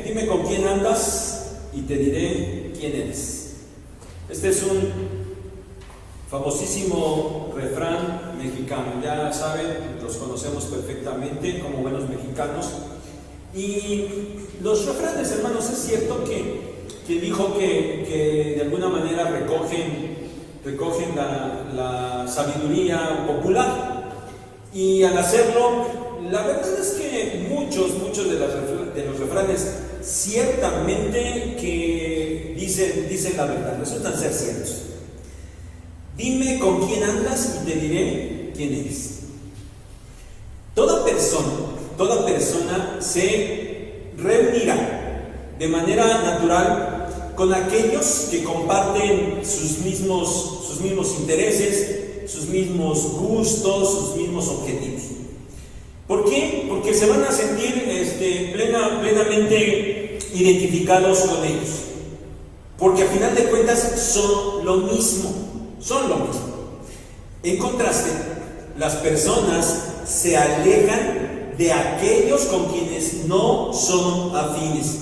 Dime con quién andas y te diré quién eres. Este es un famosísimo refrán mexicano. Ya saben, los conocemos perfectamente como buenos mexicanos. Y los refranes, hermanos, es cierto que dijo que de alguna manera recogen la sabiduría popular. Y al hacerlo, la verdad es que muchos de los refranes ciertamente que dicen la verdad, resultan ser ciertos. Dime con quién andas y te diré quién eres. Toda persona se reunirá de manera natural con aquellos que comparten sus mismos intereses, sus mismos gustos, sus mismos objetivos. ¿Por qué? Porque se van a sentir plenamente identificados con ellos. Porque a final de cuentas son lo mismo. En contraste, las personas se alejan de aquellos con quienes no son afines,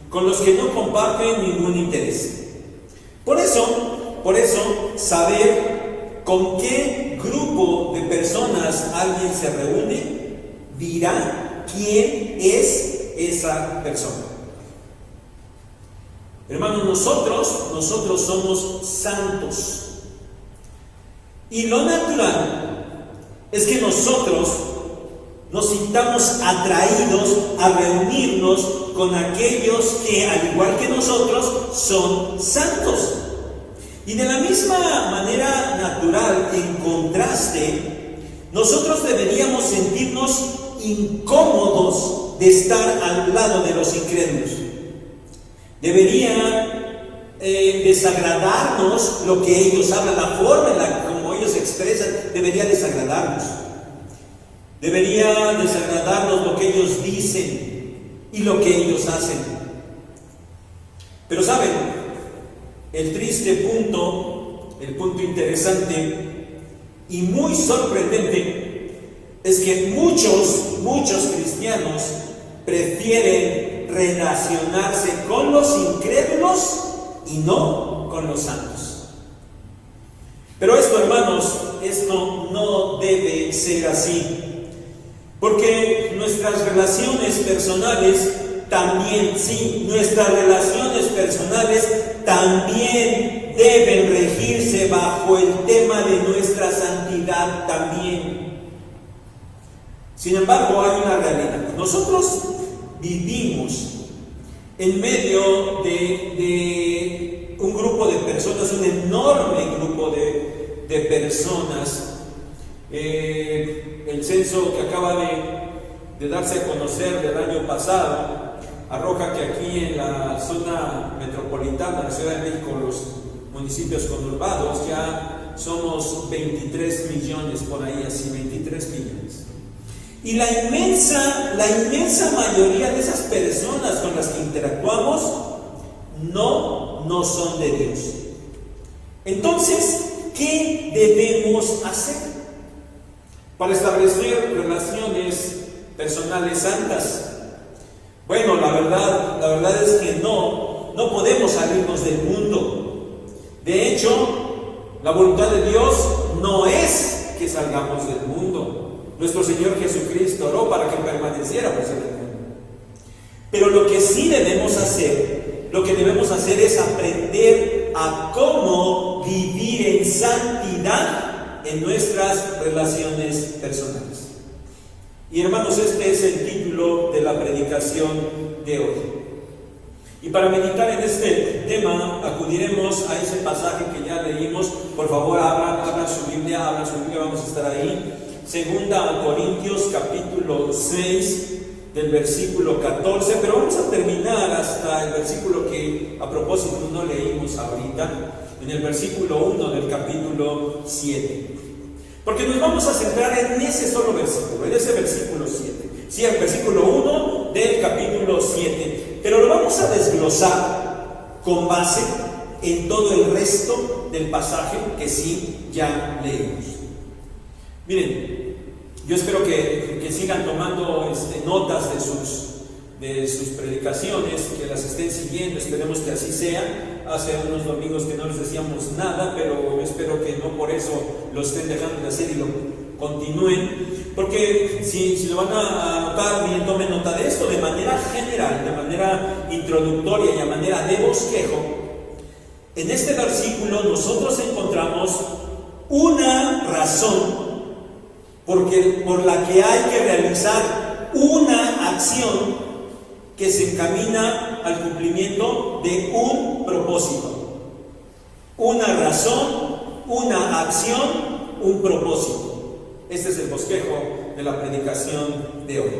con los que no comparten ningún interés. Por eso, saber con qué grupo de personas alguien se reúne dirá quién es esa persona. Hermanos, nosotros somos santos. Y lo natural es que nosotros nos sintamos atraídos a reunirnos con aquellos que, al igual que nosotros, son santos. Y de la misma manera natural, en contraste, nosotros deberíamos sentirnos incómodos de estar al lado de los incrédulos. Debería desagradarnos lo que ellos hablan, la forma en la como ellos se expresan, debería desagradarnos. Debería desagradarnos lo que ellos dicen y lo que ellos hacen. Pero ¿saben? El triste punto, el punto interesante y muy sorprendente es que muchos cristianos prefieren relacionarse con los incrédulos y no con los santos. Pero esto, hermanos, esto no debe ser así. Porque nuestras relaciones personales también deben regirse bajo el tema de nuestra santidad también. Sin embargo, hay una realidad. Nosotros vivimos en medio de un grupo de personas, un enorme grupo de personas. El censo que acaba de darse a conocer del año pasado arroja que aquí en la zona metropolitana, la Ciudad de México, los municipios conurbados, ya somos 23 millones, por ahí así, 23 millones. Y la inmensa mayoría de esas personas con las que interactuamos no son de Dios. Entonces, ¿qué debemos hacer para establecer relaciones personales santas? Bueno, la verdad es que no podemos salirnos del mundo. De hecho, la voluntad de Dios no es que salgamos del mundo. Nuestro Señor Jesucristo oró para que permaneciéramos en el mundo. Pero lo que sí debemos hacer es aprender a cómo vivir en santidad en nuestras relaciones personales. Y hermanos, este es el título de la predicación de hoy. Y para meditar en este tema, acudiremos a ese pasaje que ya leímos. Por favor, abran su Biblia, vamos a estar ahí. Segunda Corintios, capítulo 6, del versículo 14. Pero vamos a terminar hasta el versículo que a propósito no leímos ahorita, en el versículo 1 del capítulo 7. Porque nos vamos a centrar en ese solo versículo, en ese versículo 7. Sí, el versículo 1 del capítulo 7. Pero lo vamos a desglosar con base en todo el resto del pasaje que sí ya leímos. Miren, yo espero que sigan tomando notas de sus predicaciones, que las estén siguiendo, esperemos que así sea. Hace unos domingos que no les decíamos nada, pero yo espero que no por eso lo estén dejando de hacer y lo continúen, porque si lo van a anotar, bien, tomen nota de esto de manera general, de manera introductoria y a manera de bosquejo. En este versículo nosotros encontramos una razón por la que hay que realizar una acción que se encamina al cumplimiento de un propósito. Una razón, una acción, un propósito. Este es el bosquejo de la predicación de hoy.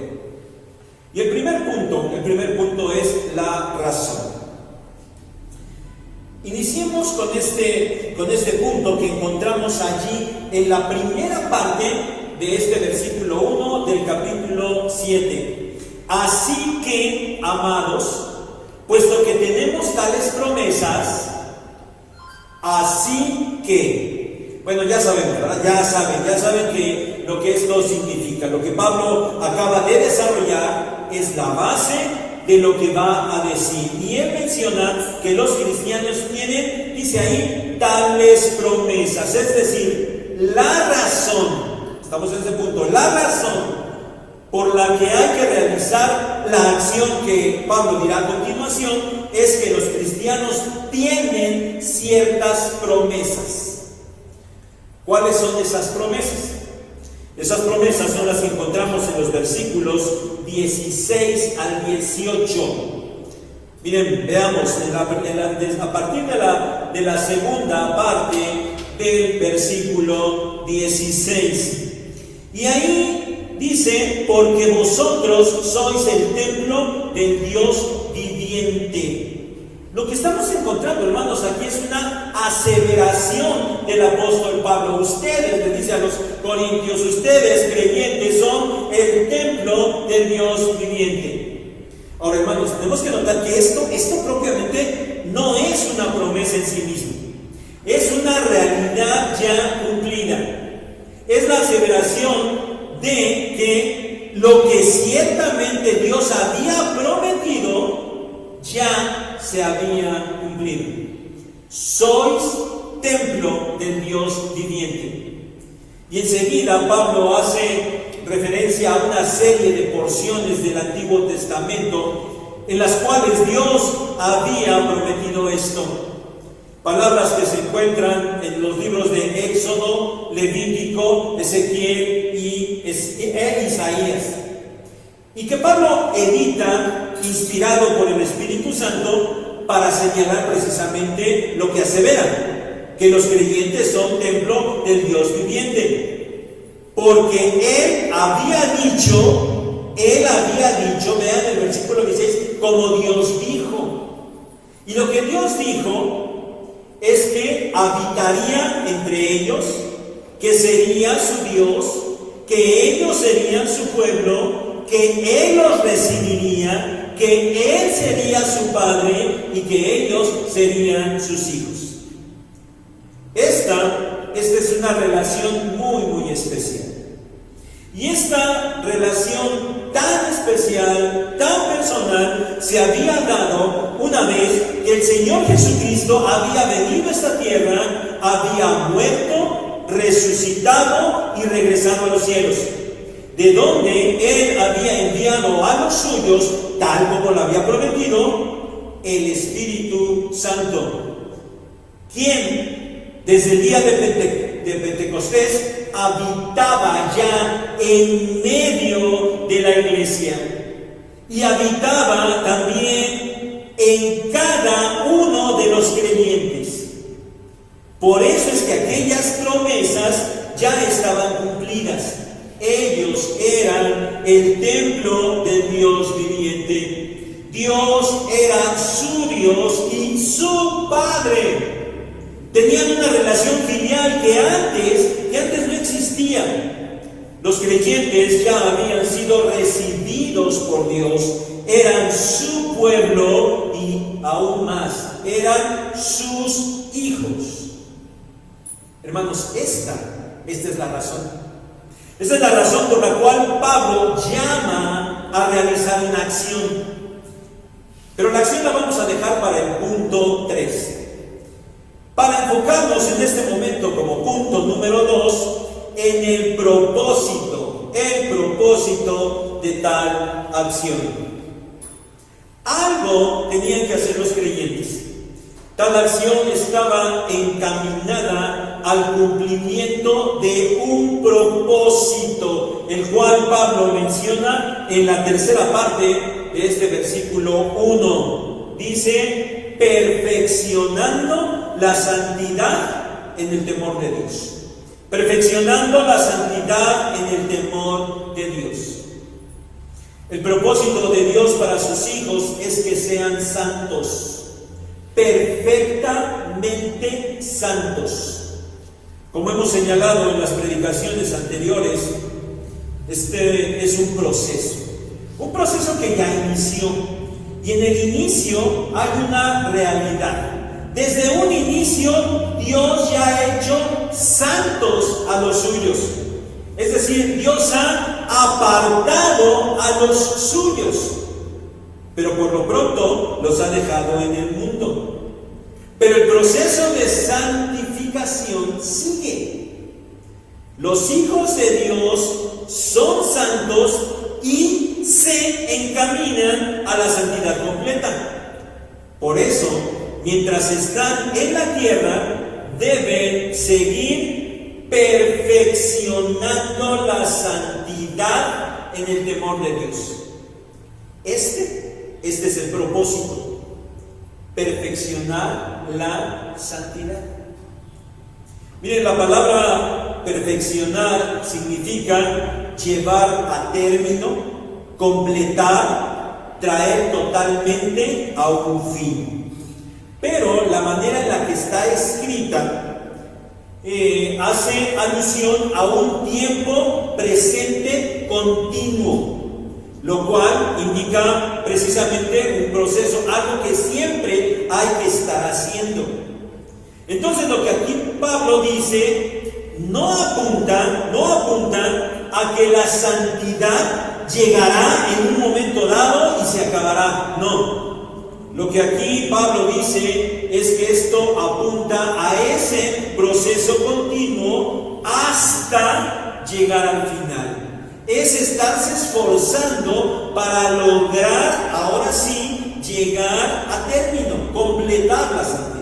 Y el primer punto es la razón. Iniciemos con este punto que encontramos allí en la primera parte de este versículo 1 del capítulo 7. Así que, amados, puesto que tenemos tales promesas, así que, bueno, ya saben, ¿verdad? Ya saben que lo que esto significa. Lo que Pablo acaba de desarrollar es la base de lo que va a decir. Y él menciona que los cristianos tienen, dice ahí, tales promesas. Es decir, la razón, estamos en ese punto, la razón por la que hay que realizar la acción que Pablo dirá a continuación es que los cristianos tienen ciertas promesas. ¿Cuáles son esas promesas? Esas promesas son las que encontramos en los versículos 16 al 18. Miren, veamos, a partir de la segunda parte del versículo 16. Y ahí dice, porque vosotros sois el templo del Dios viviente. Lo que estamos encontrando, hermanos, aquí es una aseveración del apóstol Pablo. Ustedes, le dice a los corintios, ustedes creyentes son el templo del Dios viviente. Ahora, hermanos, tenemos que notar que esto propiamente no es una promesa en sí mismo. Es una realidad ya cumplida. Es la aseveración de que lo que ciertamente Dios había prometido ya se había cumplido. Sois templo del Dios viviente. Y enseguida Pablo hace referencia a una serie de porciones del Antiguo Testamento en las cuales Dios había prometido esto. Palabras que se encuentran en los libros de Éxodo, Levítico, Ezequiel y Isaías. Y que Pablo edita, inspirado por el Espíritu Santo, para señalar precisamente lo que asevera, que los creyentes son templo del Dios viviente. Porque Él había dicho, vean el versículo 16, como Dios dijo. Y lo que Dios dijo es que habitaría entre ellos, que sería su Dios, que ellos serían su pueblo, que Él los recibiría, que Él sería su Padre y que ellos serían sus hijos. Esta es una relación muy, muy especial. Y esta relación tan especial, tan personal, se había dado una vez que el Señor Jesucristo había venido a esta tierra, había muerto, resucitado y regresado a los cielos, de donde Él había enviado a los suyos, tal como lo había prometido, el Espíritu Santo, quien desde el día de Pentecostés habitaba ya en medio de la iglesia y habitaba también en cada uno de los creyentes. Por eso es que aquellas promesas ya estaban cumplidas. Ellos eran el templo del Dios viviente. Dios era su Dios y su Padre. Tenían una relación filial que antes no existía. Los creyentes ya habían sido recibidos por Dios, eran su pueblo y aún más, eran sus hijos. Hermanos, esta es la razón. Esta es la razón por la cual Pablo llama a realizar una acción. la acción la vamos a dejar para el punto 3. Para enfocarnos en este momento como punto número 2 en el propósito de tal acción. Algo tenían que hacer los creyentes. Tal acción estaba encaminada al cumplimiento de un propósito, el cual Pablo menciona en la tercera parte de este versículo 1. Dice, perfeccionando la santidad en el temor de Dios. Perfeccionando la santidad en el temor de Dios. El propósito de Dios para sus hijos es que sean santos, perfectamente santos. Como hemos señalado en las predicaciones anteriores, este es un proceso que ya inició, y en el inicio hay una realidad. Desde un inicio Dios ya ha hecho santos a los suyos, es decir, Dios ha apartado a los suyos, pero por lo pronto los ha dejado en el mundo. Pero el proceso de santificación sigue. Los hijos de Dios son santos y se encaminan a la santidad completa. Por eso, mientras están en la tierra, deben seguir perfeccionando la santidad en el temor de Dios. Este es el propósito: perfeccionar la santidad. Miren, la palabra perfeccionar significa llevar a término, completar, traer totalmente a un fin. Pero la manera en la que está escrita hace alusión a un tiempo presente continuo, lo cual indica precisamente un proceso, algo que siempre hay que estar haciendo. Entonces, lo que aquí Pablo dice no apunta a que la santidad llegará en un momento dado y se acabará. No. Lo que aquí Pablo dice es que esto apunta a ese proceso continuo hasta llegar al final. Es estarse esforzando para lograr, ahora sí, llegar a término, completar la santidad.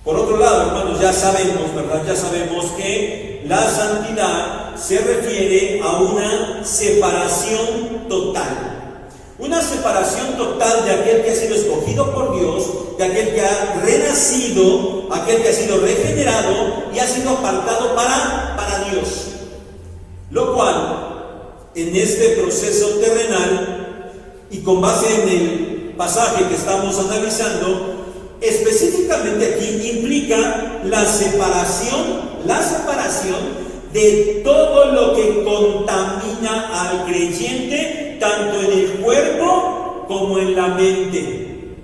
Por otro lado, hermanos, ya sabemos, ¿verdad? Ya sabemos que la santidad se refiere a una separación total. Una separación total de aquel que ha sido escogido por Dios, de aquel que ha renacido, aquel que ha sido regenerado y ha sido apartado para Dios. Lo cual, en este proceso terrenal, y con base en el pasaje que estamos analizando, específicamente aquí implica la separación de todo lo que contamina al creyente, tanto en el cuerpo como en la mente,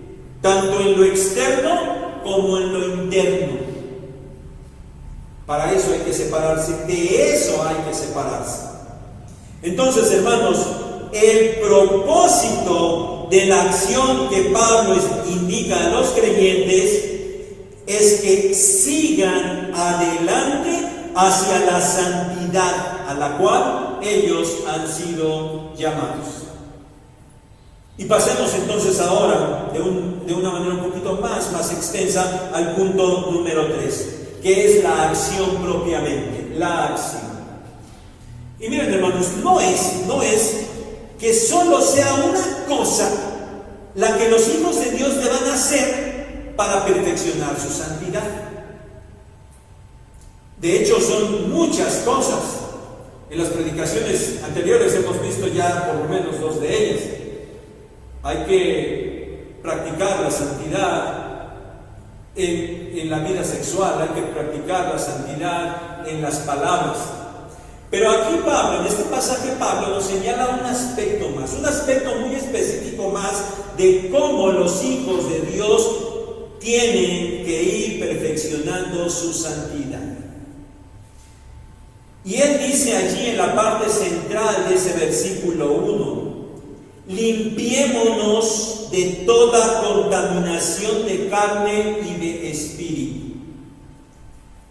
tanto en lo externo como en lo interno. Para eso hay que separarse, de eso hay que separarse. Entonces, hermanos, el propósito de la acción que Pablo indica a los creyentes es que sigan adelante hacia la santidad a la cual ellos han sido llamados. Y pasemos entonces ahora de una manera un poquito más extensa al punto número 3, que es la acción propiamente, la acción. Y miren, hermanos, no es que solo sea una cosa la que los hijos de Dios deban hacer para perfeccionar su santidad. De hecho, son muchas cosas. En las predicaciones anteriores hemos visto ya por lo menos 2 de ellas. Hay que practicar la santidad en la vida sexual, hay que practicar la santidad en las palabras. Pero aquí Pablo, en este pasaje Pablo nos señala un aspecto muy específico más de cómo los hijos de Dios tienen que ir perfeccionando su santidad. Y él dice allí en la parte central de ese versículo 1, limpiémonos de toda contaminación de carne y de espíritu.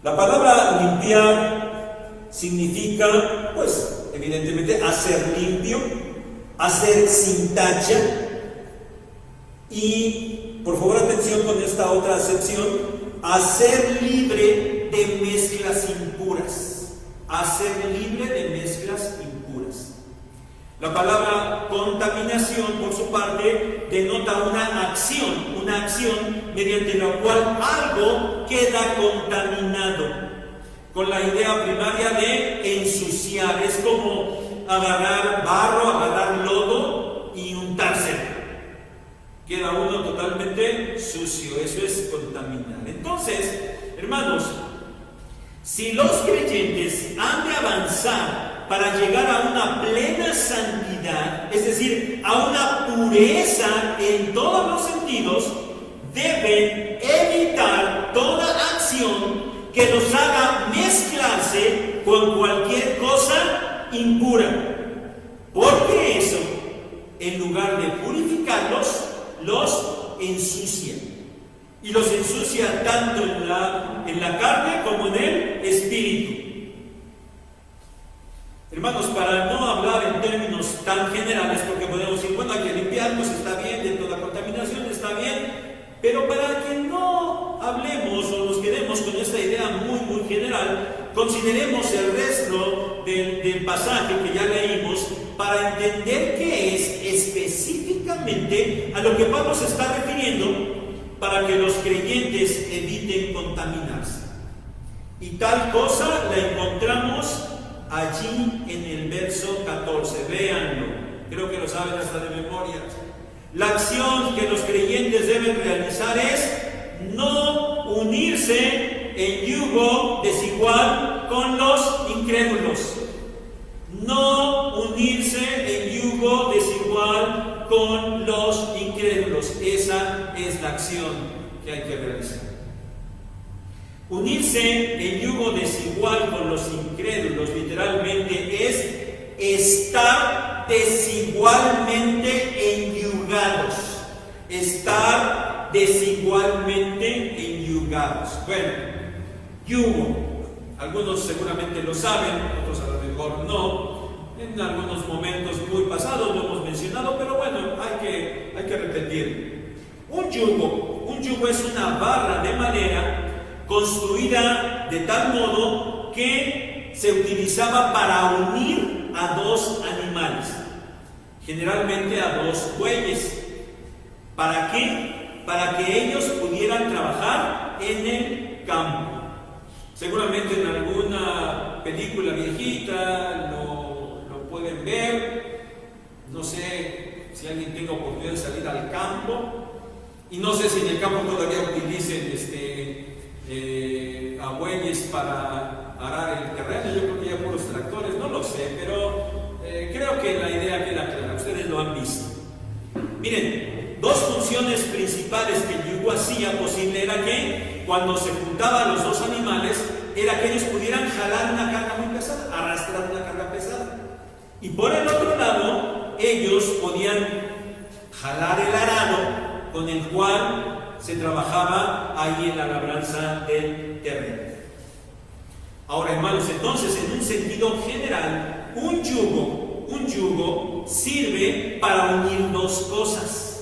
La palabra limpiar significa, pues, evidentemente, hacer limpio, hacer sin tacha. Y, por favor, atención con esta otra acepción, hacer libre de mezclas impuras. Hacer libre de mezclas impuras. La palabra contaminación, por su parte, denota una acción mediante la cual algo queda contaminado, con la idea primaria de ensuciar. Es como agarrar barro, agarrar lodo y untárselo. Queda uno totalmente sucio, eso es contaminar. Entonces, hermanos, si los creyentes han de avanzar para llegar a una plena santidad, es decir, a una pureza en todos los sentidos, deben evitar toda acción que los haga mezclarse con cualquier cosa impura, porque eso, en lugar de purificarlos, los ensucia. Y los ensucia tanto en la carne como en el espíritu. Hermanos, para no hablar en términos tan generales, porque podemos decir, bueno, hay que limpiar, pues está bien, de toda contaminación está bien, pero para que no hablemos o nos quedemos con esta idea muy general, consideremos el resto del pasaje que ya leímos para entender qué es específicamente a lo que Pablo se está refiriendo para que los creyentes eviten contaminarse. Y tal cosa la encontramos allí en el verso 14, véanlo, creo que lo saben hasta de memoria. La acción que los creyentes deben realizar es no unirse en yugo desigual con los incrédulos. No unirse en yugo desigual con los incrédulos. Esa es la acción que hay que realizar. Unirse en yugo desigual con los incrédulos literalmente es estar desigualmente enyugados. Estar desigualmente enyugados. Bueno, yugo. Algunos seguramente lo saben, otros a lo mejor no. En algunos momentos muy pasados lo hemos mencionado, pero bueno, hay que repetir. Un yugo es una barra de madera construida de tal modo que se utilizaba para unir a dos animales, generalmente a dos bueyes. ¿Para qué? Para que ellos pudieran trabajar en el campo. Seguramente en alguna película viejita lo pueden ver. No sé si alguien tenga oportunidad de salir al campo. Y no sé si en el campo todavía utilicen a bueyes para arar el terreno. Yo creo que ya puros tractores, no lo sé, pero creo que la idea queda clara. Ustedes lo han visto. Miren, dos funciones principales que el yugo hacía posible era que cuando se juntaban los dos animales, era que ellos pudieran jalar una carga muy pesada, arrastrar una carga pesada. Y por el otro lado, ellos podían jalar el arado con el cual se trabajaba ahí en la labranza del terreno. Ahora, hermanos, entonces, en un sentido general, un yugo sirve para unir dos cosas.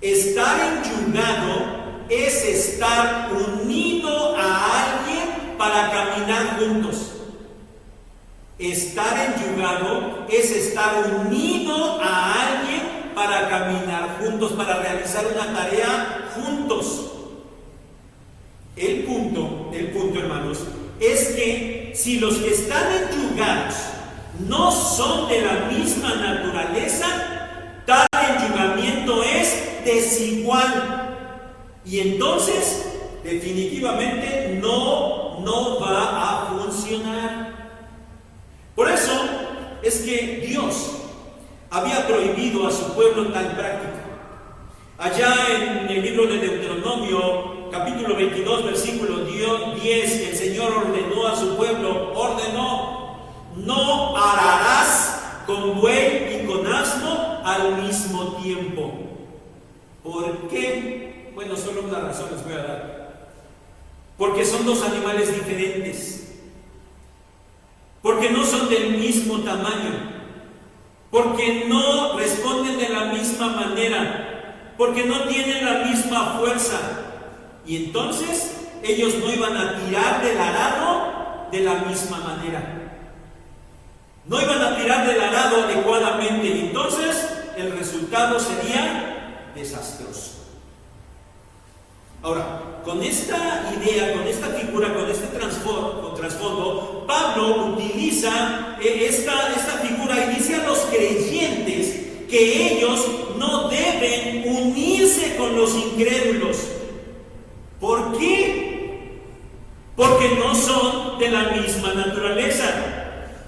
Estar enyugado es estar unido a alguien para caminar juntos. Estar enyugado es estar unido a alguien para caminar juntos, para realizar una tarea juntos. El punto, hermanos, es que si los que están enyugados no son de la misma naturaleza, tal enyugamiento es desigual. Y entonces, definitivamente no va a funcionar. Por eso es que Dios había prohibido a su pueblo tal práctica. Allá en el libro de Deuteronomio, capítulo 22, versículo 10, el Señor ordenó a su pueblo, no ararás con buey y con asno al mismo tiempo. ¿Por qué? Bueno, solo una razón les voy a dar. Porque son dos animales diferentes. Porque no son del mismo tamaño. Porque no responden de la misma manera. Porque no tienen la misma fuerza. Y entonces ellos no iban a tirar del arado de la misma manera. No iban a tirar del arado adecuadamente. Y entonces el resultado sería desastroso. Ahora, con esta idea, con esta figura, con este trasfondo, Pablo utiliza esta figura y dice a los creyentes que ellos no deben unirse con los incrédulos. ¿Por qué? Porque no son de la misma naturaleza,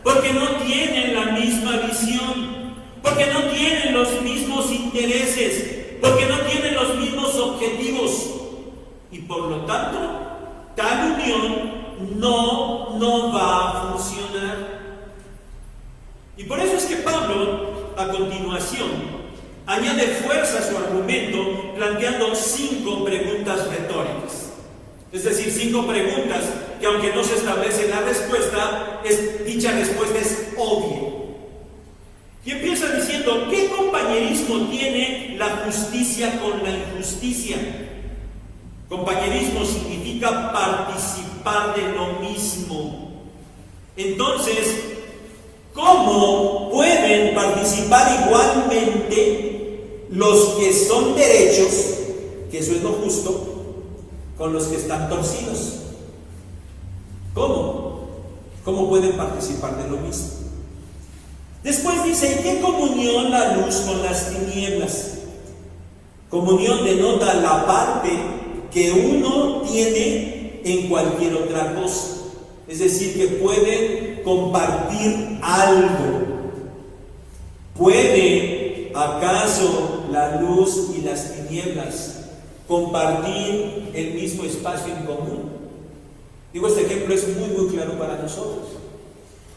porque no tienen la misma visión, porque no tienen los mismos intereses, porque no tienen los mismos objetivos. Y por lo tanto, tal unión no va a funcionar. Y por eso es que Pablo, a continuación, añade fuerza a su argumento planteando 5 preguntas retóricas. Es decir, 5 preguntas que, aunque no se establece la respuesta, dicha respuesta es obvia. Y empieza diciendo: ¿qué compañerismo tiene la justicia con la injusticia? Compañerismo significa participar de lo mismo. Entonces, ¿cómo pueden participar igualmente los que son derechos, que eso es lo justo, con los que están torcidos? ¿Cómo? ¿Cómo pueden participar de lo mismo? Después dice: ¿en qué comunión la luz con las tinieblas? Comunión denota la parte que uno tiene en cualquier otra cosa. Es decir, que pueden compartir algo. ¿Puede acaso la luz y las tinieblas compartir el mismo espacio en común? Digo, este ejemplo es muy claro para nosotros.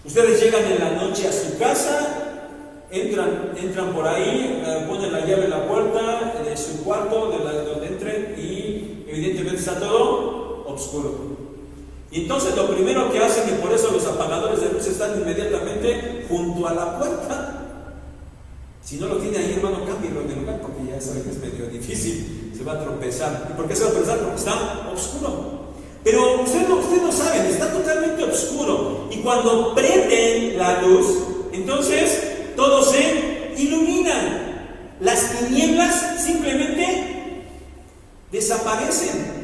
Ustedes llegan en la noche a su casa, entran por ahí, ponen la llave en la puerta de su cuarto, de donde entren, y evidentemente está todo oscuro. Y entonces lo primero que hacen, y por eso los apagadores de luz están inmediatamente junto a la puerta. Si no lo tiene ahí, hermano, cámbielo de lugar, porque ya sabe que es medio difícil, se va a tropezar. ¿Y por qué se va a tropezar? Porque está oscuro. Pero ustedes no saben, está totalmente oscuro. Y cuando prenden la luz, entonces todos se iluminan. Las tinieblas simplemente desaparecen.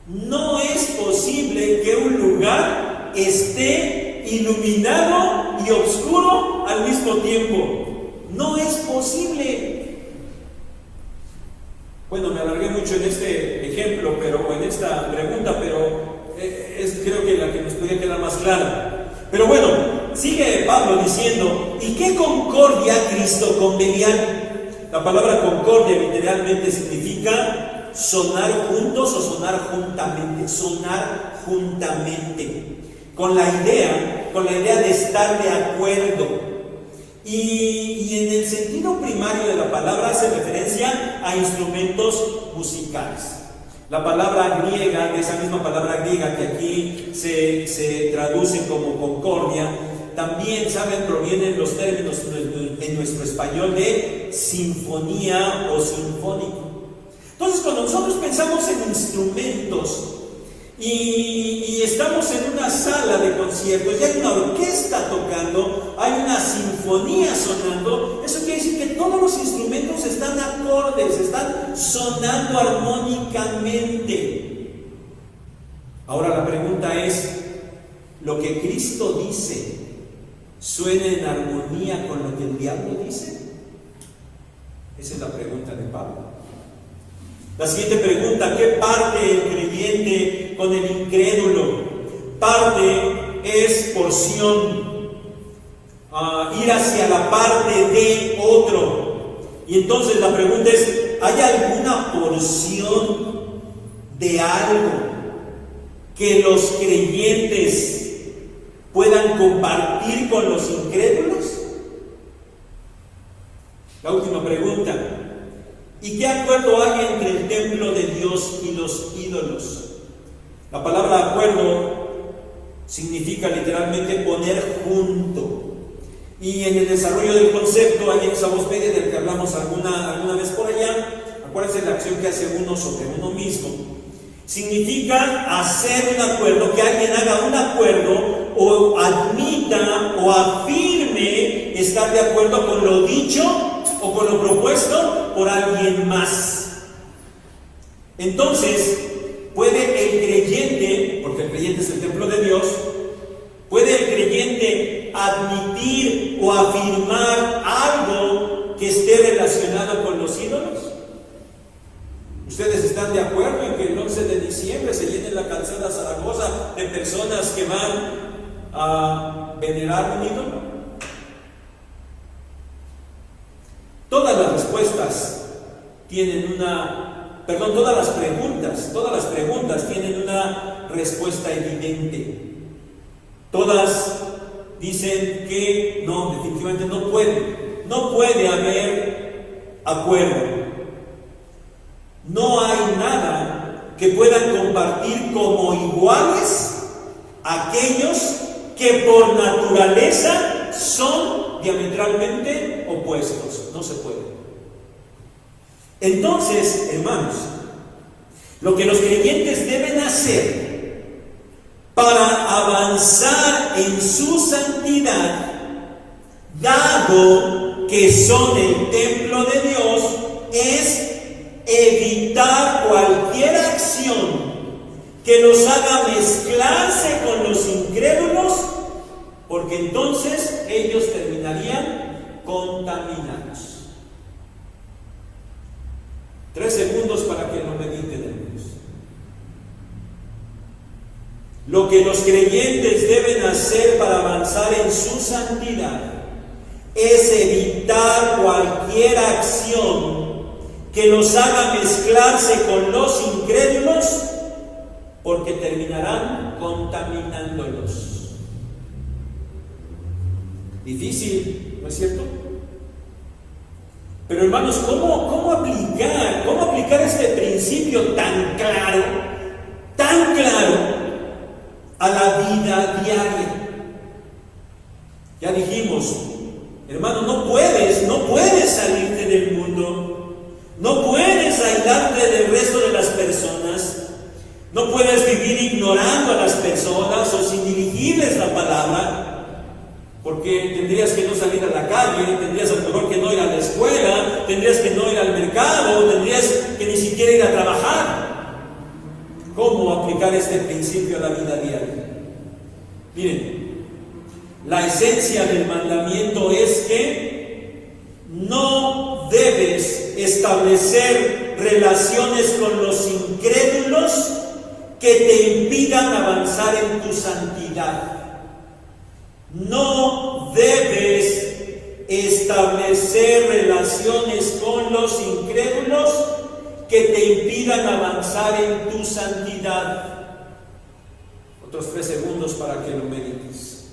No es posible que un lugar esté iluminado y oscuro al mismo tiempo. No es posible. Bueno, me alargué mucho en este ejemplo, o en esta pregunta, pero creo que la que nos podría quedar más clara. Pero bueno, sigue Pablo diciendo: ¿y qué concordia Cristo con Belial? La palabra concordia literalmente significa sonar juntos o sonar juntamente, con la idea de estar de acuerdo. Y en el sentido primario de la palabra hace referencia a instrumentos musicales. La palabra griega, de esa misma palabra griega que aquí se traduce como concordia, también, ¿saben?, provienen los términos en nuestro español de sinfonía o sinfónico. Entonces, cuando nosotros pensamos en instrumentos y estamos en una sala de conciertos y hay una orquesta tocando, hay una sinfonía sonando, eso quiere decir que todos los instrumentos están acordes, están sonando armónicamente. Ahora la pregunta es: ¿lo que Cristo dice suena en armonía con lo que el diablo dice? Esa es la pregunta de Pablo. La siguiente pregunta: ¿qué parte el creyente con el incrédulo? Parte es porción, ir hacia la parte de otro. Y entonces la pregunta es: ¿hay alguna porción de algo que los creyentes puedan compartir con los incrédulos? La última pregunta. ¿Y qué acuerdo hay entre el templo de Dios y los ídolos? La palabra acuerdo significa literalmente poner junto. Y en el desarrollo del concepto, ahí en esa voz media del que hablamos alguna vez por allá, acuérdense de la acción que hace uno sobre uno mismo. Significa hacer un acuerdo, que alguien haga un acuerdo o admita o afirme estar de acuerdo con lo dicho o con lo propuesto por alguien más. Entonces, puede el creyente, porque el creyente es el templo de Dios, puede el creyente admitir o afirmar algo que esté relacionado con los ídolos. ¿Ustedes están de acuerdo en que el 11 de diciembre se llene la calzada Zaragoza de personas que van a venerar un ídolo? Todas las respuestas tienen todas las preguntas tienen una respuesta evidente. Todas dicen que no, definitivamente no puede haber acuerdo. No hay nada que puedan compartir como iguales aquellos que por naturaleza son diametralmente opuestos. No se puede. Entonces, hermanos, lo que los creyentes deben hacer para avanzar en su santidad, dado que son el templo de Dios, es evitar cualquier acción que los haga mezclarse con los incrédulos, porque entonces ellos terminarían contaminados. 3 segundos para que lo mediten, hermanos. Lo que los creyentes deben hacer para avanzar en su santidad es evitar cualquier acción que los haga mezclarse con los incrédulos, porque terminarán contaminándolos. Difícil, ¿no es cierto? Pero hermanos, ¿cómo aplicar este principio tan claro a la vida diaria? Ya dijimos, hermano, no puedes salirte del mundo. No puedes aislarte del resto de las personas. No puedes vivir ignorando a las personas o sin dirigirles la palabra, porque tendrías que no salir a la calle, tendrías a lo mejor que no ir a la escuela, tendrías que no ir al mercado, tendrías que ni siquiera ir a trabajar. ¿Cómo aplicar este principio a la vida diaria? Miren, la esencia del mandamiento es que no debes establecer relaciones con los incrédulos que te impidan avanzar en tu santidad. No debes establecer relaciones con los incrédulos que te impidan avanzar en tu santidad. Otros 3 segundos para que lo medites.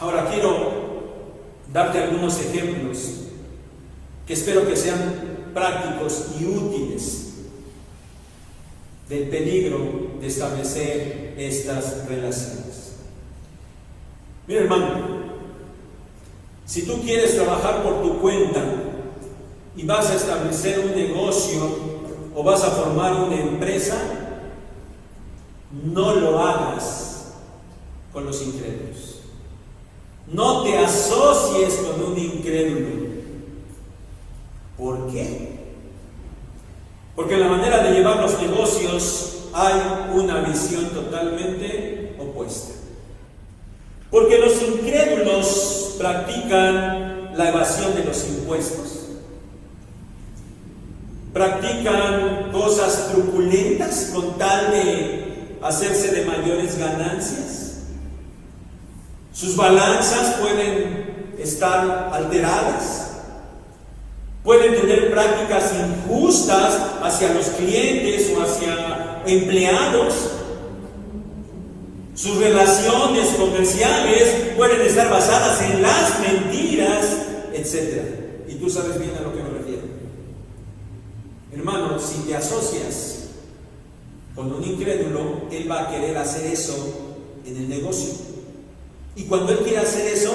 Ahora quiero darte algunos ejemplos que espero que sean prácticos y útiles del peligro de establecer estas relaciones. Mira, hermano, si tú quieres trabajar por tu cuenta y vas a establecer un negocio o vas a formar una empresa, no lo hagas con los incrédulos. No te asocies con un incrédulo. ¿Por qué? Porque en la manera de llevar los negocios hay una visión totalmente opuesta. Porque los incrédulos practican la evasión de los impuestos, practican cosas truculentas con tal de hacerse de mayores ganancias. Sus balanzas pueden estar alteradas, pueden tener prácticas injustas hacia los clientes o hacia empleados. Sus relaciones comerciales pueden estar basadas en las mentiras, etc. Y tú sabes bien a lo que me refiero. Hermano, si te asocias con un incrédulo, él va a querer hacer eso en el negocio. Y cuando él quiere hacer eso,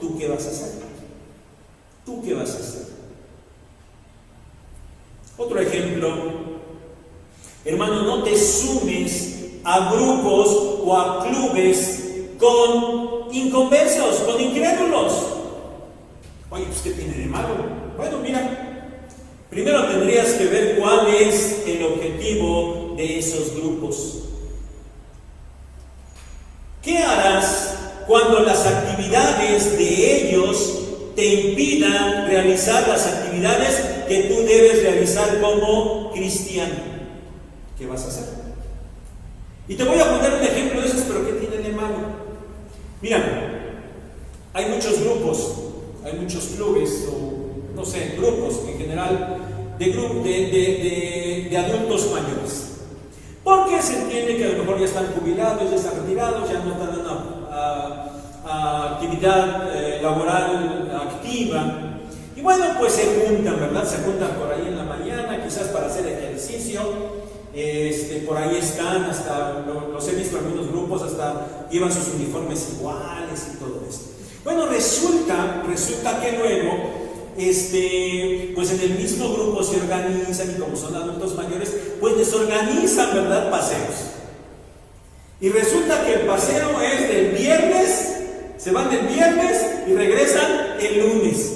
¿tú qué vas a hacer? ¿Tú qué vas a hacer? Otro ejemplo, hermano, no te sumes a grupos o a clubes con inconversos, con incrédulos. Oye, pues ¿qué tiene de malo? Bueno, mira, primero tendrías que ver cuál es el objetivo de esos grupos. ¿Qué harás cuando las actividades de ellos te impidan realizar las actividades que tú debes realizar como cristiano? ¿Qué vas a hacer? Y te voy a poner un ejemplo de esos, pero ¿qué tiene de malo? Mira, hay muchos grupos, hay muchos clubes, o no sé, grupos en general, de adultos mayores. Porque se entiende que a lo mejor ya están jubilados, ya están retirados, ya no están en una actividad laboral activa. Y bueno, pues se juntan, ¿verdad? Se juntan por ahí en la mañana, quizás para hacer ejercicio. Por ahí están, hasta los he visto en algunos grupos, hasta llevan sus uniformes iguales y todo esto. Bueno, resulta que luego, pues en el mismo grupo se organizan, y como son adultos mayores, pues les organizan, ¿verdad?, paseos. Y resulta que el paseo es del viernes, se van el viernes y regresan el lunes.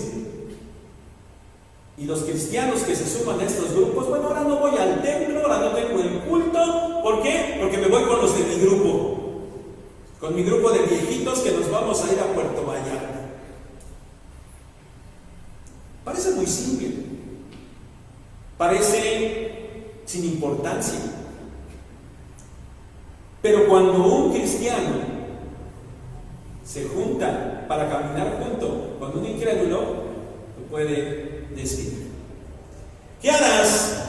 Y los cristianos que se suman a estos grupos, bueno, ahora no voy al templo, ahora no tengo el culto. ¿Por qué? Porque me voy con los de mi grupo, con mi grupo de viejitos que nos vamos a ir a Puerto Vallarta. Parece muy simple, parece sin importancia. Pero cuando un cristiano se junta para caminar junto con un incrédulo, lo puede decir. ¿Qué harás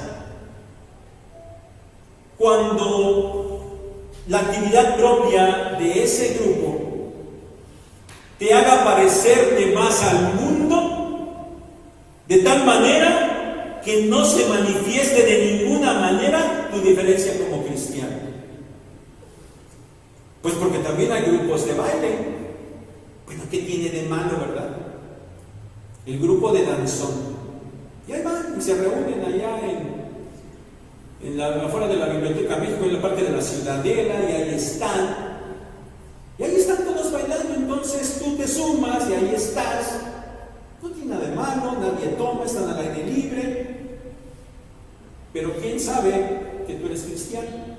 cuando la actividad propia de ese grupo te haga parecerte más al mundo, de tal manera que no se manifieste de ninguna manera tu diferencia como cristiano? Pues porque también hay grupos de baile. Bueno, ¿qué tiene de malo, verdad? El grupo de danzón. Y ahí van y se reúnen allá afuera de la Biblioteca México, en la parte de la Ciudadela, y ahí están. Y ahí están todos bailando, entonces tú te sumas y ahí estás. No tiene nada de malo, nadie toma, están al aire libre. Pero ¿quién sabe que tú eres cristiano?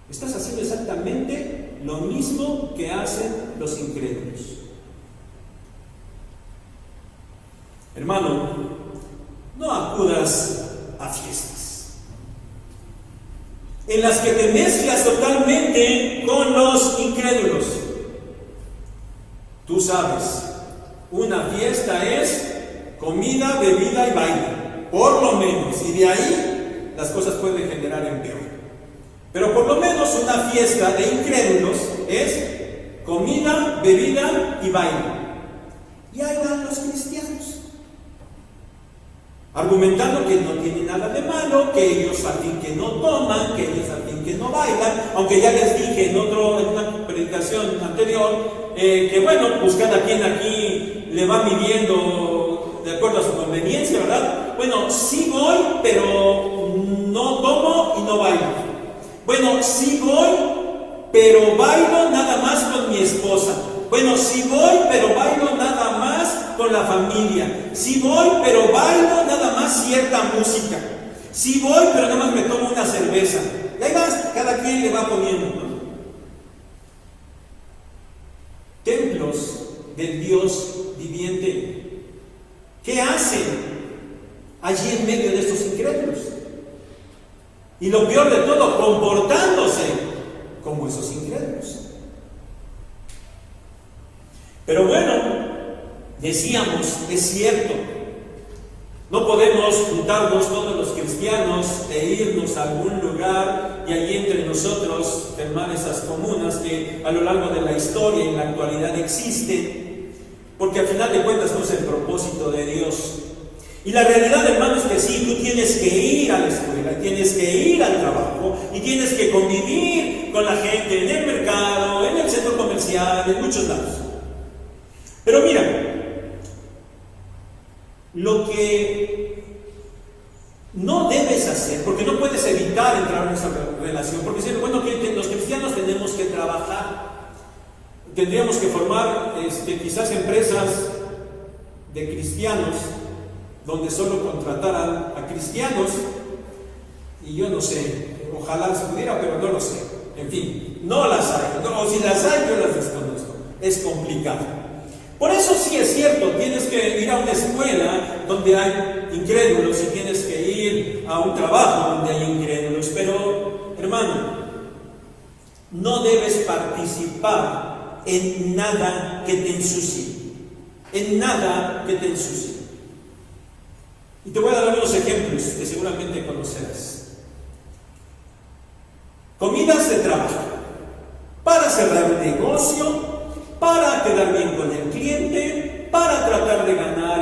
Estás haciendo exactamente lo mismo que hacen los incrédulos. Hermano, no acudas a fiestas en las que te mezclas totalmente con los incrédulos. Tú sabes, una fiesta es comida, bebida y baile, por lo menos, y de ahí las cosas pueden generar en peor. Pero por lo menos una fiesta de incrédulos es comida, bebida y baile. Y ahí van los cristianos, argumentando que no tiene nada de malo, que ellos al fin que no toman, que ellos al fin que no bailan, aunque ya les dije en una predicación anterior, que bueno, pues cada quien aquí le va midiendo de acuerdo a su conveniencia, ¿verdad? Bueno, sí voy, pero no tomo y no bailo. Bueno, sí voy, pero bailo nada más con mi esposa. Bueno, sí voy, pero bailo nada más con la familia. Sí voy, pero bailo nada más cierta música. Sí voy, pero nada más me tomo una cerveza. Y ahí vas, cada quien le va poniendo, ¿no? Templos del Dios viviente. ¿Qué hacen allí en medio de estos incrédulos? Y lo peor de todo, comportándose como esos incrédulos. Pero bueno, decíamos, es cierto, No podemos juntarnos todos los cristianos e irnos a algún lugar y allí entre nosotros formar esas comunas que a lo largo de la historia y en la actualidad existen, porque al final de cuentas no es el propósito de Dios. Y la realidad, hermano, es que sí, tú tienes que ir a la escuela, tienes que ir al trabajo y tienes que convivir con la gente en el mercado, en el centro comercial, en muchos lados. Pero mira, lo que no debes hacer, porque no puedes evitar entrar en esa relación, porque si bueno, que los cristianos tenemos que trabajar, tendríamos que formar quizás empresas de cristianos donde solo contrataran a cristianos, y yo no sé, ojalá se pudiera, pero no lo sé. En fin, no las hay, o si las hay yo las desconozco, es complicado. Por eso sí es cierto, tienes que ir a una escuela donde hay incrédulos y tienes que ir a un trabajo donde hay incrédulos, pero hermano, no debes participar en nada que te ensucie, en nada que te ensucie. Y te voy a dar algunos ejemplos que seguramente conocerás. Comidas de trabajo, para cerrar un negocio, para quedar bien con el cliente, para tratar de ganar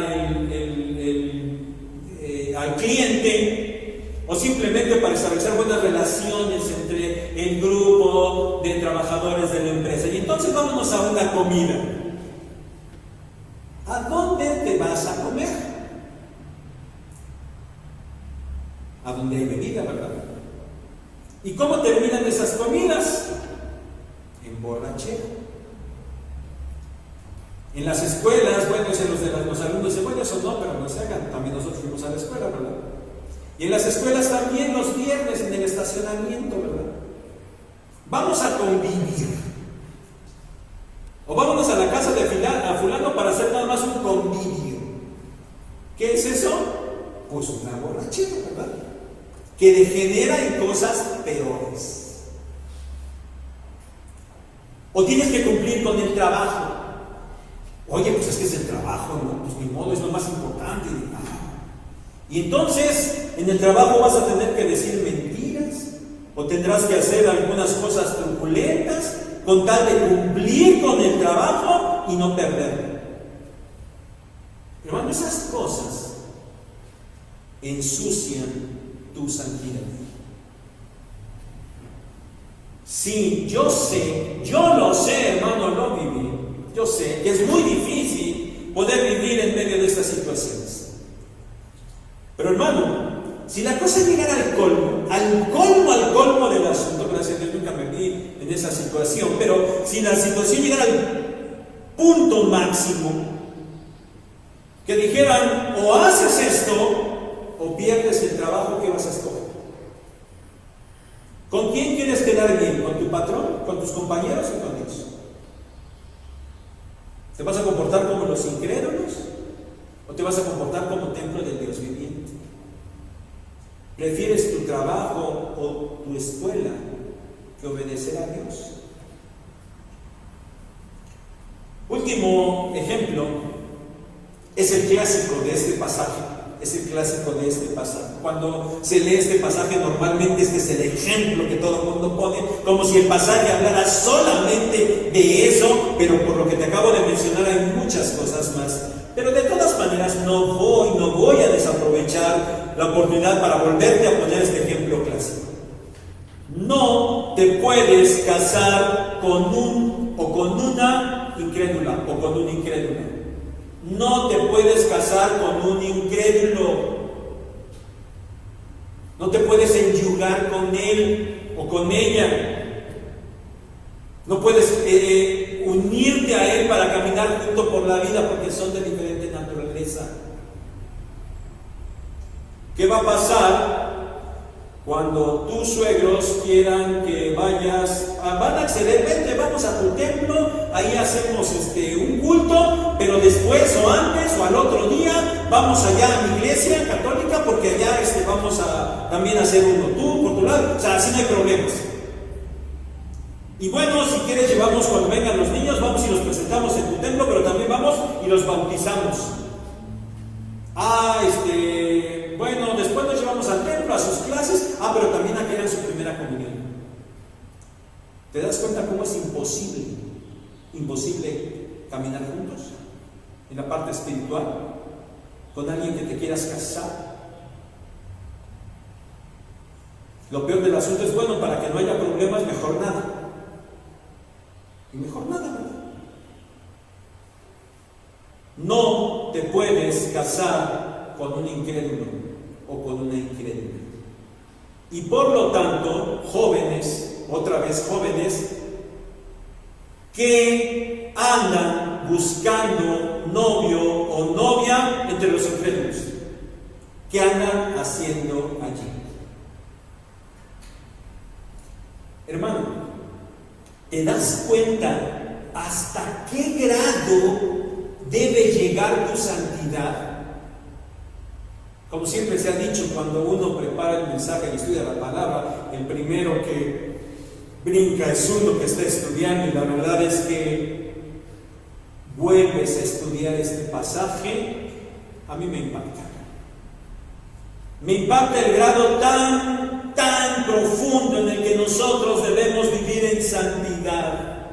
al cliente, o simplemente para establecer buenas relaciones entre el grupo de trabajadores de la empresa. Y entonces vámonos a una comida. ¿A dónde te vas a comer? A donde hay bebida, ¿verdad? ¿Y cómo terminan esas comidas? En borrachera. En las escuelas, bueno, los alumnos dicen, bueno, eso no, pero no se hagan, también nosotros fuimos a la escuela, ¿verdad? Y en las escuelas también los viernes en el estacionamiento, ¿verdad? Vamos a convivir. O vámonos a la casa de fulano para hacer nada más un convivio. ¿Qué es eso? Pues una borrachera, ¿verdad? Que degenera en cosas peores. O tienes que cumplir con el trabajo. Oye, pues es que es el trabajo, ¿no? Pues ni modo, es lo más importante. Y entonces, en el trabajo vas a tener que decir mentiras, o tendrás que hacer algunas cosas truculentas, con tal de cumplir con el trabajo y no perderlo. Hermano, esas cosas ensucian tu santidad. Sí, yo lo sé, hermano, lo viví. Yo sé que es muy difícil poder vivir en medio de estas situaciones. Pero hermano, si la cosa llegara al colmo del asunto, gracias a Dios nunca me vi en esa situación, pero si la situación llegara al punto máximo, que dijeran, o haces esto, o pierdes el trabajo, ¿qué vas a escoger? ¿Con quién quieres quedar bien? ¿Con tu patrón? ¿Con tus compañeros o con Dios? ¿Te vas a comportar como los incrédulos? ¿O te vas a comportar como templo del Dios viviente? ¿Prefieres tu trabajo o tu escuela que obedecer a Dios? Último ejemplo es el clásico de este pasaje. Cuando se lee este pasaje, normalmente este es el ejemplo que todo el mundo pone, como si el pasaje hablara solamente de eso, pero por lo que te acabo de mencionar hay muchas cosas más. Pero de todas maneras no voy a desaprovechar la oportunidad para volverte a poner este ejemplo clásico. No te puedes casar con un o con una incrédula o con un incrédulo. No te puedes casar con un incrédulo. No te puedes enyugar con él o con ella. No puedes unirte a él para caminar junto por la vida porque son de diferente naturaleza. ¿Qué va a pasar cuando tus suegros quieran que vayas? Van a acceder, vente, vamos a tu templo, ahí hacemos un culto, pero después o antes o al otro día vamos allá a mi iglesia católica porque allá vamos a también hacer uno, tú por tu lado, o sea, así no hay problemas. Y bueno, si quieres llevamos cuando vengan los niños, vamos y los presentamos en tu templo, pero también vamos y los bautizamos. ¿Te das cuenta cómo es imposible caminar juntos en la parte espiritual con alguien que te quieras casar? Lo peor del asunto es, bueno, para que no haya problemas, mejor nada. Y mejor nada, ¿verdad? No te puedes casar con un incrédulo o con una incrédula. Y por lo tanto, jóvenes, otra vez jóvenes, que andan buscando novio o novia entre los incrédulos, ¿qué andan haciendo allí? Hermano, ¿te das cuenta hasta qué grado debe llegar tu santidad? Como siempre se ha dicho, cuando uno prepara el mensaje y estudia la palabra, el primero que brinca es uno que está estudiando, y la verdad es que vuelves a estudiar este pasaje, a mí me impacta. Me impacta el grado tan profundo en el que nosotros debemos vivir en santidad.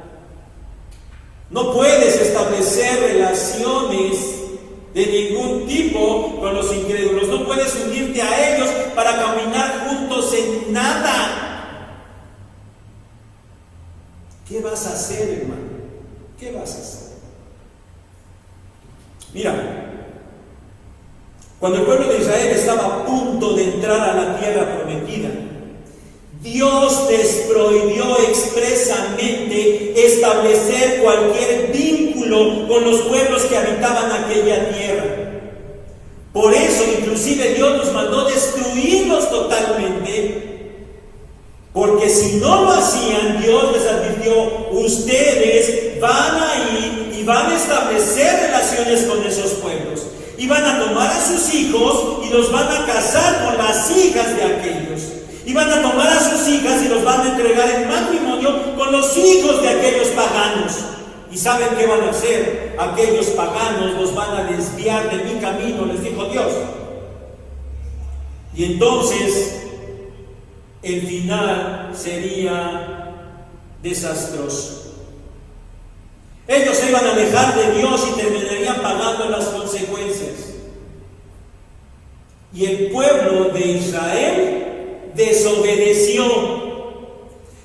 No puedes establecer relaciones de ningún tipo con los incrédulos. No puedes unirte a ellos para caminar juntos en nada. ¿Qué vas a hacer, hermano? ¿Qué vas a hacer? Mira, cuando el pueblo de Israel estaba a punto de entrar a la tierra prometida, Dios les prohibió expresamente establecer cualquier vínculo con los pueblos que habitaban aquella tierra. Por eso, inclusive, Dios nos mandó destruirlos totalmente, porque si no lo hacían, Dios les advirtió: ustedes van a ir y van a establecer relaciones con esos pueblos, y van a tomar a sus hijos y los van a casar con las hijas de aquellos. Y van a tomar a sus hijas y los van a entregar en matrimonio con los hijos de aquellos paganos. ¿Y saben qué van a hacer? Aquellos paganos los van a desviar de mi camino, les dijo Dios. Y entonces el final sería desastroso. Ellos se iban a alejar de Dios y terminarían pagando las consecuencias. Y el pueblo de Israel desobedeció,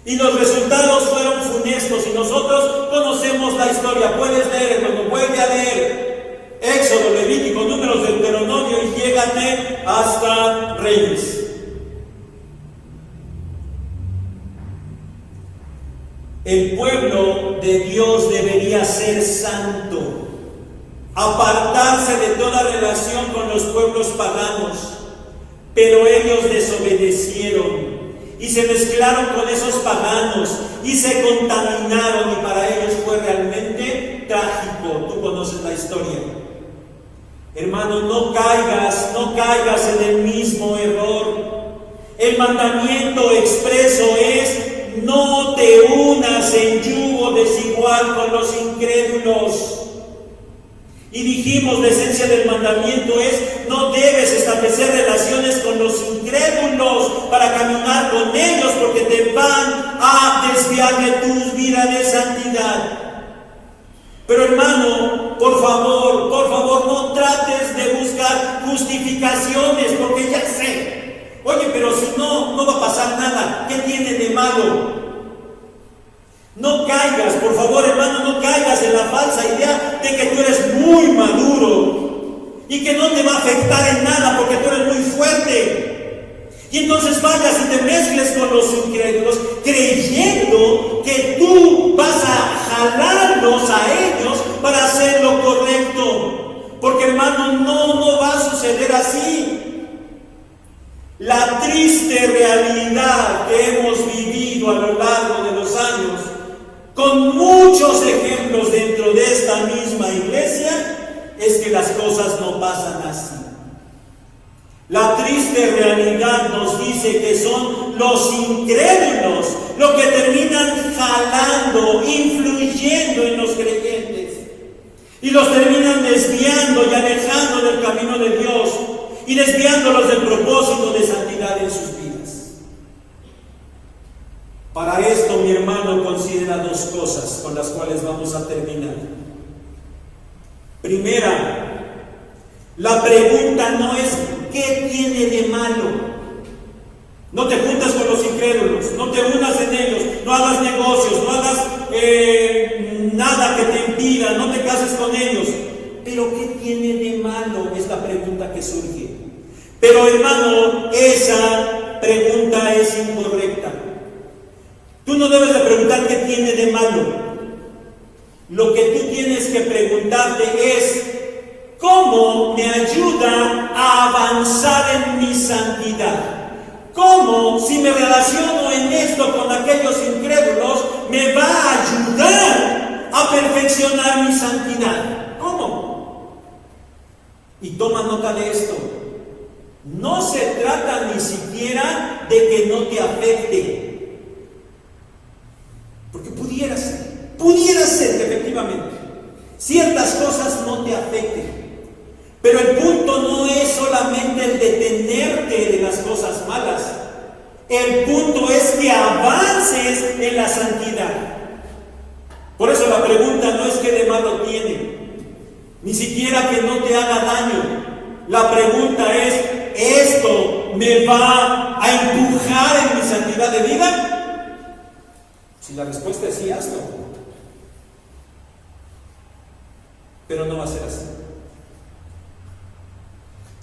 y los resultados fueron funestos, y nosotros conocemos la historia. Puedes leer, hermano, vuelve a leer Éxodo, Levítico, Números, Deuteronomio, y llégate hasta Reyes. El pueblo de Dios debería ser santo, apartarse de toda relación con los pueblos paganos. Pero ellos desobedecieron y se mezclaron con esos paganos y se contaminaron, y para ellos fue realmente trágico. Tú conoces la historia. Hermano, no caigas en el mismo error. El mandamiento expreso es: no te unas en yugo desigual con los incrédulos. Y dijimos, la esencia del mandamiento es: no debes establecer relaciones con los incrédulos para caminar con ellos, porque te van a desviar de tu vida de santidad. Pero hermano, por favor, no trates de buscar justificaciones, porque ya sé. Oye, pero si no va a pasar nada. ¿Qué tiene de malo? No caigas, por favor, hermano, no caigas en la falsa idea de que tú eres muy maduro y que no te va a afectar en nada porque tú eres muy fuerte. Y entonces vayas y te mezcles con los incrédulos creyendo que tú vas a jalarlos a ellos para hacer lo correcto. Porque, hermano, no va a suceder así. La triste realidad que hemos vivido a lo largo de los años, con muchos ejemplos dentro de esta misma iglesia, es que las cosas no pasan así. La triste realidad nos dice que son los incrédulos los que terminan jalando, influyendo en los creyentes, y los terminan desviando y alejando del camino de Dios, y desviándolos del propósito de santidad en sus vidas. Para esto, mi hermano, considera dos cosas con las cuales vamos a terminar. Primera, la pregunta no es ¿qué tiene de malo? No te juntas con los incrédulos, no te unas en ellos, no hagas negocios, no hagas nada que te impida, no te cases con ellos. Pero ¿qué tiene de malo? Es la pregunta que surge. Pero hermano, esa pregunta es incorrecta. Tú no debes de preguntar qué tiene de malo. Lo que tú tienes que preguntarte es ¿cómo me ayuda a avanzar en mi santidad? ¿Cómo, si me relaciono en esto con aquellos incrédulos, me va a ayudar a perfeccionar mi santidad? ¿Cómo? Y toma nota de esto. No se trata ni siquiera de que no te afecte. Porque pudiera ser que efectivamente ciertas cosas no te afecten. Pero el punto no es solamente el detenerte de las cosas malas. El punto es que avances en la santidad. Por eso la pregunta no es qué de malo tiene, ni siquiera que no te haga daño. La pregunta es, ¿esto me va a empujar en mi santidad de vida? Si la respuesta es sí, hazlo. Pero no va a ser así.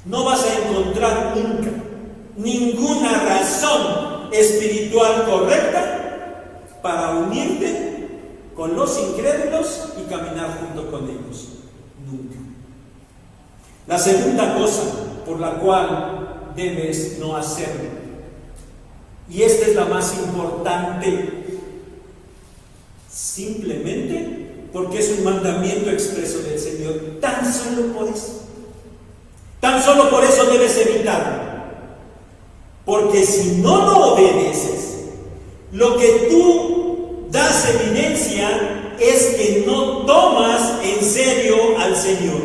No vas a encontrar nunca ninguna razón espiritual correcta para unirte con los incrédulos y caminar junto con ellos. Nunca. La segunda cosa por la cual debes no hacerlo, y esta es la más importante, simplemente porque es un mandamiento expreso del Señor, tan solo por eso. Tan solo por eso debes evitarlo. Porque si no lo obedeces, lo que tú das evidencia es que no tomas en serio al Señor.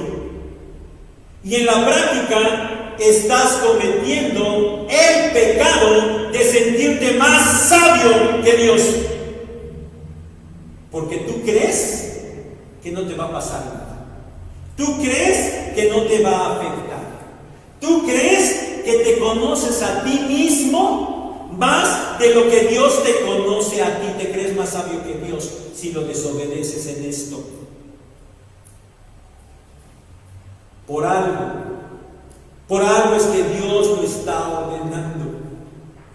Y en la práctica estás cometiendo el pecado de sentirte más sabio que Dios. Porque tú crees que no te va a pasar nada. Tú crees que no te va a afectar. Tú crees que te conoces a ti mismo más de lo que Dios te conoce a ti. Te crees más sabio que Dios si lo desobedeces en esto. Por algo es que Dios lo está ordenando.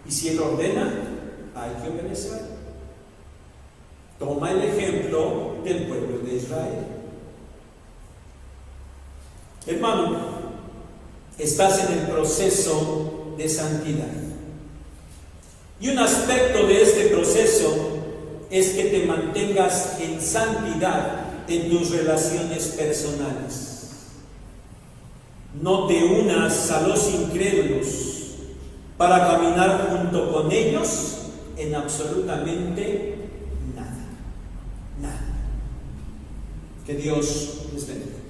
Y si Él ordena, hay que obedecer. Toma el ejemplo del pueblo de Israel. Hermano, estás en el proceso de santidad. Y un aspecto de este proceso es que te mantengas en santidad en tus relaciones personales. No te unas a los incrédulos para caminar junto con ellos en absolutamente nada. Nada. Que Dios les bendiga.